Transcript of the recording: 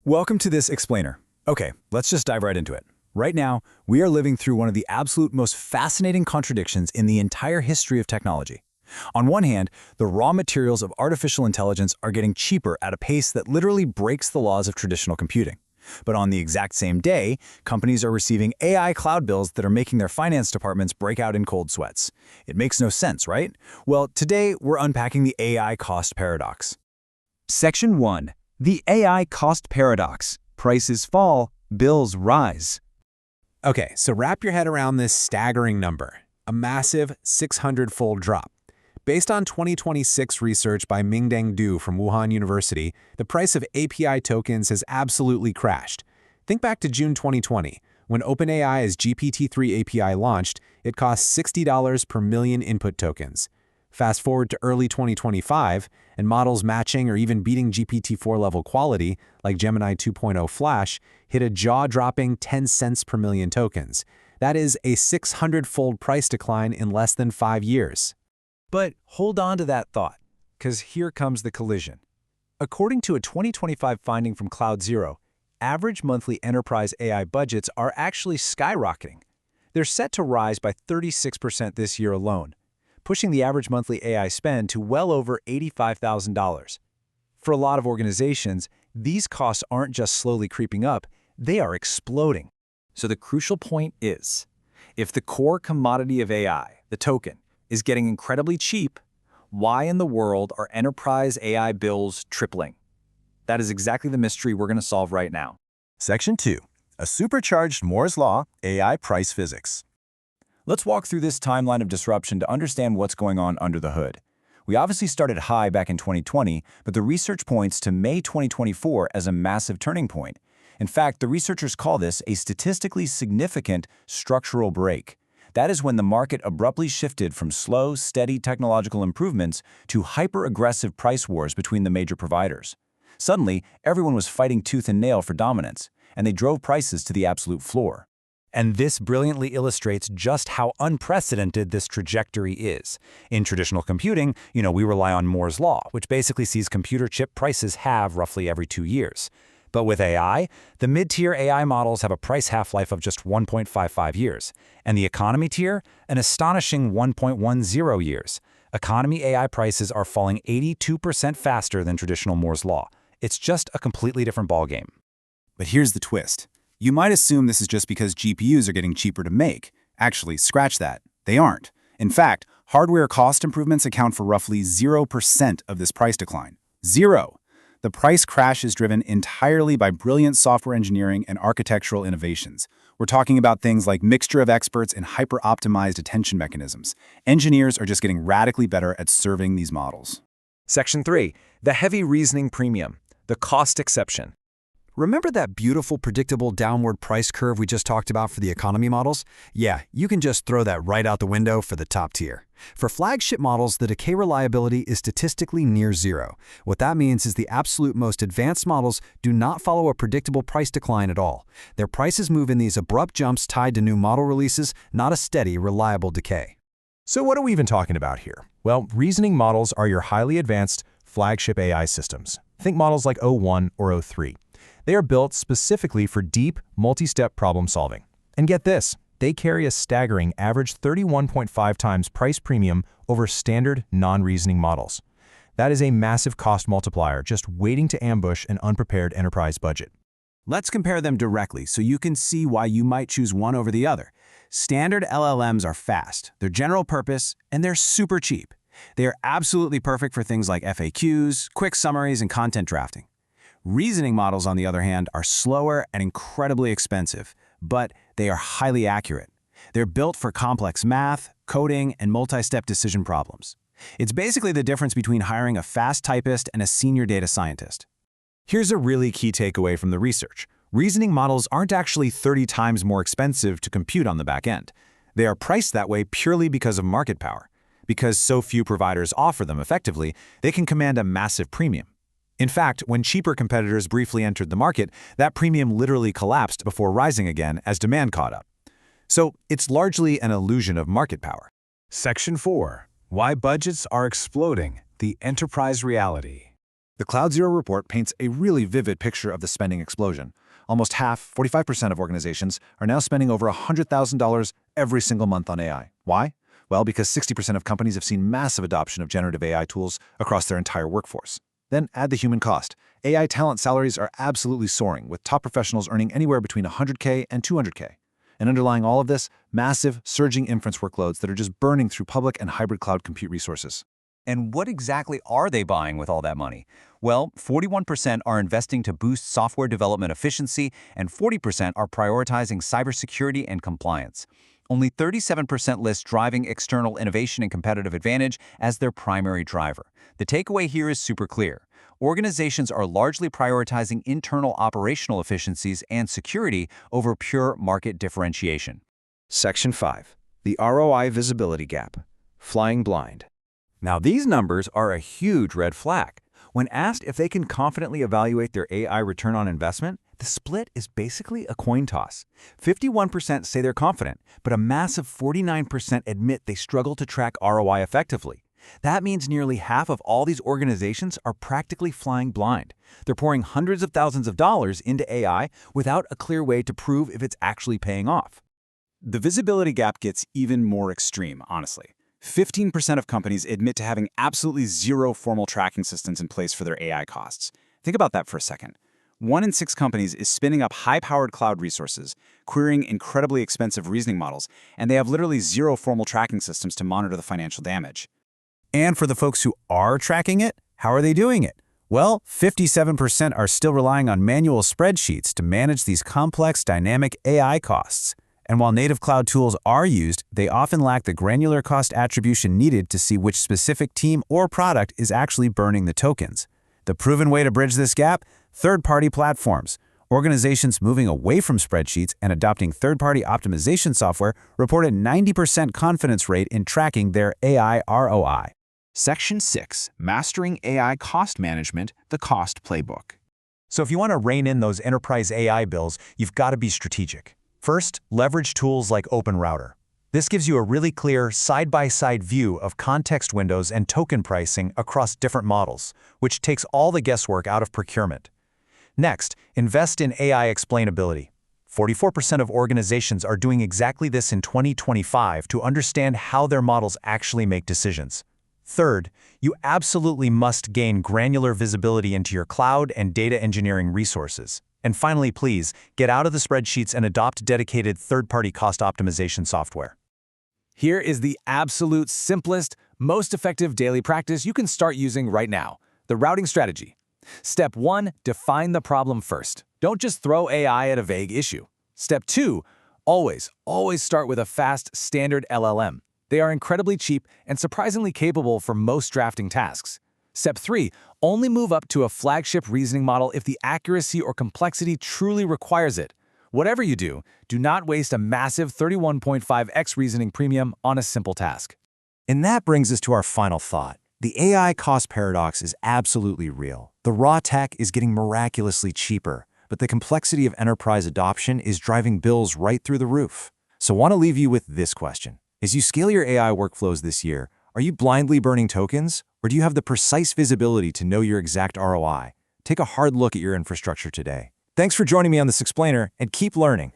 Welcome to this explainer. Okay, let's just dive right into it. Right now, we are living through one of the absolute most fascinating contradictions in the entire history of technology. On one hand, the raw materials of artificial intelligence are getting cheaper at a pace that literally breaks the laws of traditional computing. But on the exact same day, companies are receiving AI cloud bills that are making their finance departments break out in cold sweats. It makes no sense, right? Well, today we're unpacking the AI cost paradox. Section 1. The AI cost paradox. Prices fall, bills rise. Okay, so wrap your head around this staggering number, a massive 600-fold drop. Based on 2026 research by Mingdeng Du from Wuhan University, the price of API tokens has absolutely crashed. Think back to June 2020, when OpenAI's GPT-3 API launched, it cost $60 per million input tokens. Fast forward to early 2025, and models matching or even beating GPT-4 level quality, like Gemini 2.0 Flash, hit a jaw-dropping 10 cents per million tokens. That is a 600-fold price decline in less than 5 years. But hold on to that thought, because here comes the collision. According to a 2025 finding from Cloud Zero, average monthly enterprise AI budgets are actually skyrocketing. They're set to rise by 36% this year alone, pushing the average monthly AI spend to well over $85,000. For a lot of organizations, these costs aren't just slowly creeping up, they are exploding. So the crucial point is, if the core commodity of AI, the token, is getting incredibly cheap, why in the world are enterprise AI bills tripling? That is exactly the mystery we're going to solve right now. Section 2. A supercharged Moore's Law AI price physics. Let's walk through this timeline of disruption to understand what's going on under the hood. We obviously started high back in 2020, but the research points to May 2024 as a massive turning point. In fact, the researchers call this a statistically significant structural break. That is when the market abruptly shifted from slow, steady technological improvements to hyper-aggressive price wars between the major providers. Suddenly, everyone was fighting tooth and nail for dominance, and they drove prices to the absolute floor. And this brilliantly illustrates just how unprecedented this trajectory is. In traditional computing, we rely on Moore's Law, which basically sees computer chip prices halve roughly every 2 years. But with AI, the mid-tier AI models have a price half-life of just 1.55 years, and the economy tier, an astonishing 1.10 years. Economy AI prices are falling 82% faster than traditional Moore's Law. It's just a completely different ballgame. But here's the twist. You might assume this is just because GPUs are getting cheaper to make. Actually, scratch that. They aren't. In fact, hardware cost improvements account for roughly 0% of this price decline. Zero. The price crash is driven entirely by brilliant software engineering and architectural innovations. We're talking about things like mixture of experts and hyper-optimized attention mechanisms. Engineers are just getting radically better at serving these models. Section 3. The heavy reasoning premium, the cost exception. Remember that beautiful, predictable downward price curve we just talked about for the economy models? Yeah, you can just throw that right out the window for the top tier. For flagship models, the decay reliability is statistically near zero. What that means is the absolute most advanced models do not follow a predictable price decline at all. Their prices move in these abrupt jumps tied to new model releases, not a steady, reliable decay. So what are we even talking about here? Well, reasoning models are your highly advanced flagship AI systems. Think models like O1 or O3. They are built specifically for deep, multi-step problem solving. And get this, they carry a staggering average 31.5 times price premium over standard non-reasoning models. That is a massive cost multiplier just waiting to ambush an unprepared enterprise budget. Let's compare them directly so you can see why you might choose one over the other. Standard LLMs are fast, they're general purpose, and they're super cheap. They are absolutely perfect for things like FAQs, quick summaries, and content drafting. Reasoning models, on the other hand, are slower and incredibly expensive, but they are highly accurate. They're built for complex math, coding, and multi-step decision problems. It's basically the difference between hiring a fast typist and a senior data scientist. Here's a really key takeaway from the research. Reasoning models aren't actually 30 times more expensive to compute on the back end. They are priced that way purely because of market power. Because so few providers offer them effectively, they can command a massive premium. In fact, when cheaper competitors briefly entered the market, that premium literally collapsed before rising again as demand caught up. So it's largely an illusion of market power. Section 4. Why budgets are exploding, the enterprise reality. The Cloud Zero report paints a really vivid picture of the spending explosion. Almost half, 45% of organizations, are now spending over $100,000 every single month on AI. Why? Well, because 60% of companies have seen massive adoption of generative AI tools across their entire workforce. Then add the human cost. AI talent salaries are absolutely soaring, with top professionals earning anywhere between $100K and $200K. And underlying all of this, massive, surging inference workloads that are just burning through public and hybrid cloud compute resources. And what exactly are they buying with all that money? Well, 41% are investing to boost software development efficiency, and 40% are prioritizing cybersecurity and compliance. Only 37% list driving external innovation and competitive advantage as their primary driver. The takeaway here is super clear. Organizations are largely prioritizing internal operational efficiencies and security over pure market differentiation. Section 5. The ROI Visibility Gap. Flying blind. Now, these numbers are a huge red flag. When asked if they can confidently evaluate their AI return on investment, the split is basically a coin toss. 51% say they're confident, but a massive 49% admit they struggle to track ROI effectively. That means nearly half of all these organizations are practically flying blind. They're pouring hundreds of thousands of dollars into AI without a clear way to prove if it's actually paying off. The visibility gap gets even more extreme, honestly. 15% of companies admit to having absolutely zero formal tracking systems in place for their AI costs. Think about that for a second. 1 in 6 companies is spinning up high-powered cloud resources, querying incredibly expensive reasoning models, and they have literally zero formal tracking systems to monitor the financial damage. And for the folks who are tracking it, how are they doing it? Well, 57% are still relying on manual spreadsheets to manage these complex dynamic AI costs. And while native cloud tools are used, they often lack the granular cost attribution needed to see which specific team or product is actually burning the tokens. The proven way to bridge this gap? Third-party platforms. Organizations moving away from spreadsheets and adopting third-party optimization software report a 90% confidence rate in tracking their AI ROI. Section 6. Mastering AI Cost Management, the Cost Playbook. So if you want to rein in those enterprise AI bills, you've got to be strategic. First, leverage tools like OpenRouter. This gives you a really clear side-by-side view of context windows and token pricing across different models, which takes all the guesswork out of procurement. Next, invest in AI explainability. 44% of organizations are doing exactly this in 2025 to understand how their models actually make decisions. Third, you absolutely must gain granular visibility into your cloud and data engineering resources. And finally, please, get out of the spreadsheets and adopt dedicated third-party cost optimization software. Here is the absolute simplest, most effective daily practice you can start using right now: the routing strategy. Step 1, define the problem first. Don't just throw AI at a vague issue. Step 2, always start with a fast, standard LLM. They are incredibly cheap and surprisingly capable for most drafting tasks. Step 3, only move up to a flagship reasoning model if the accuracy or complexity truly requires it. Whatever you do, do not waste a massive 31.5x reasoning premium on a simple task. And that brings us to our final thought. The AI cost paradox is absolutely real. The raw tech is getting miraculously cheaper, but the complexity of enterprise adoption is driving bills right through the roof. So I want to leave you with this question. As you scale your AI workflows this year, are you blindly burning tokens, or do you have the precise visibility to know your exact ROI? Take a hard look at your infrastructure today. Thanks for joining me on this explainer, and keep learning.